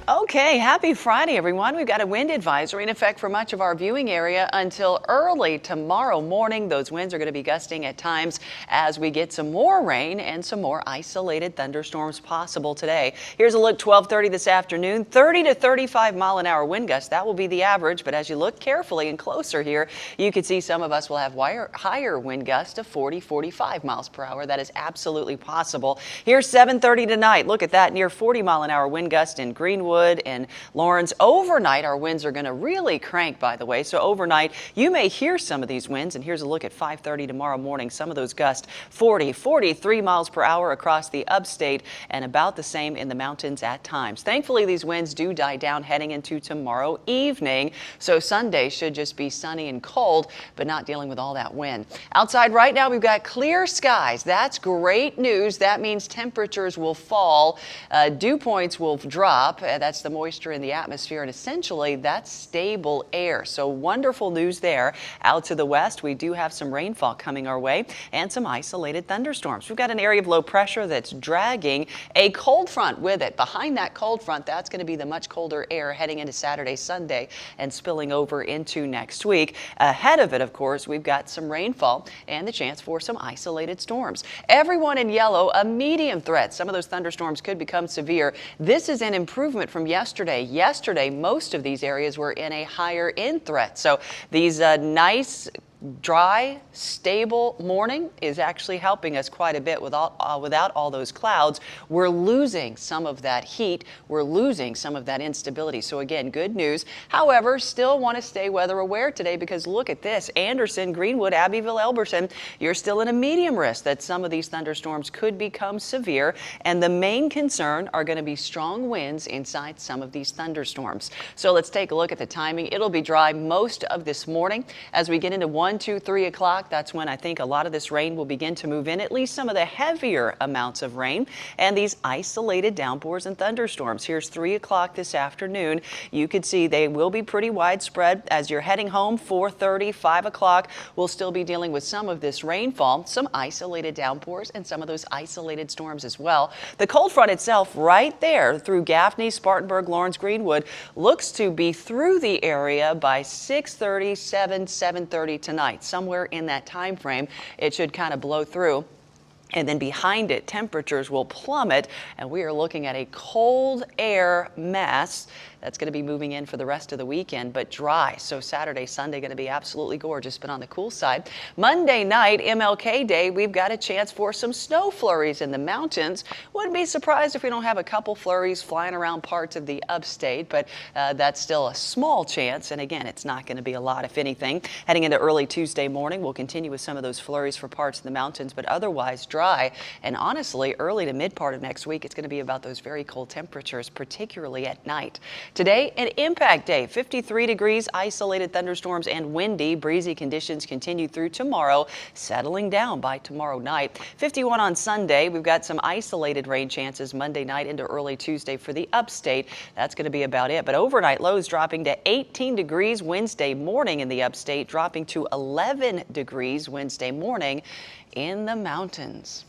Okay, happy Friday, everyone. We've got a wind advisory in effect for much of our viewing area until early tomorrow morning. Those winds are going to be gusting at times as we get some more rain and some more isolated thunderstorms possible today. Here's a look 12:30 this afternoon, 30 to 35 mile an hour wind gusts. That will be the average, but as you look carefully and closer here, you can see some of us will have higher wind gusts of 40, 45 miles per hour. That is absolutely possible. Here's 7:30 tonight. Look at that, near 40 mile an hour wind gust in Greenwood and Lawrence. Overnight, our winds are going to really crank, by the way. So overnight, you may hear some of these winds. And here's a look at 5:30 tomorrow morning. Some of those gusts 40, 43 miles per hour across the upstate and about the same in the mountains at times. Thankfully, these winds do die down heading into tomorrow evening. So Sunday should just be sunny and cold, but not dealing with all that wind. Outside right now, we've got clear skies. That's great news. That means temperatures will fall. Dew points will drop. That's the moisture in the atmosphere, and essentially that's stable air. So wonderful news there. Out to the west, we do have some rainfall coming our way and some isolated thunderstorms. We've got an area of low pressure that's dragging a cold front with it. Behind that cold front, that's going to be the much colder air heading into Saturday, Sunday, and spilling over into next week. Ahead of it, of course, we've got some rainfall and the chance for some isolated storms. Everyone in yellow, a medium threat. Some of those thunderstorms could become severe. This is an improvement from yesterday. Yesterday, most of these areas were in a higher in threat. So these nice, dry, stable morning is actually helping us quite a bit without all those clouds. We're losing some of that heat. We're losing some of that instability. So again, good news. However, still want to stay weather aware today because look at this. Anderson, Greenwood, Abbeville, Elberton, you're still in a medium risk that some of these thunderstorms could become severe. And the main concern are going to be strong winds inside some of these thunderstorms. So let's take a look at the timing. It'll be dry most of this morning. As we get into 1, 2, 3 o'clock, that's when I think a lot of this rain will begin to move in, at least some of the heavier amounts of rain and these isolated downpours and thunderstorms. Here's 3 o'clock this afternoon. You could see they will be pretty widespread. As you're heading home, 4:30, 5 o'clock, we'll still be dealing with some of this rainfall, some isolated downpours and some of those isolated storms as well. The cold front itself right there through Gaffney, Spartanburg, Lawrence, Greenwood looks to be through the area by 6:30, 7:30 tonight. Somewhere in that time frame, it should kind of blow through. And then behind it, temperatures will plummet, and we are looking at a cold air mass that's going to be moving in for the rest of the weekend, but dry. So Saturday, Sunday going to be absolutely gorgeous, but on the cool side. Monday night, MLK Day, we've got a chance for some snow flurries in the mountains. Wouldn't be surprised if we don't have a couple flurries flying around parts of the upstate, but that's still a small chance. And again, it's not going to be a lot, if anything. Heading into early Tuesday morning, we'll continue with some of those flurries for parts of the mountains, but otherwise dry. And honestly, early to mid part of next week, it's going to be about those very cold temperatures, particularly at night. Today, an impact day, 53 degrees, isolated thunderstorms and windy, breezy conditions continue through tomorrow, settling down by tomorrow night. 51 on Sunday. We've got some isolated rain chances Monday night into early Tuesday for the upstate. That's going to be about it. But overnight lows dropping to 18 degrees Wednesday morning in the upstate, dropping to 11 degrees Wednesday morning in the mountains.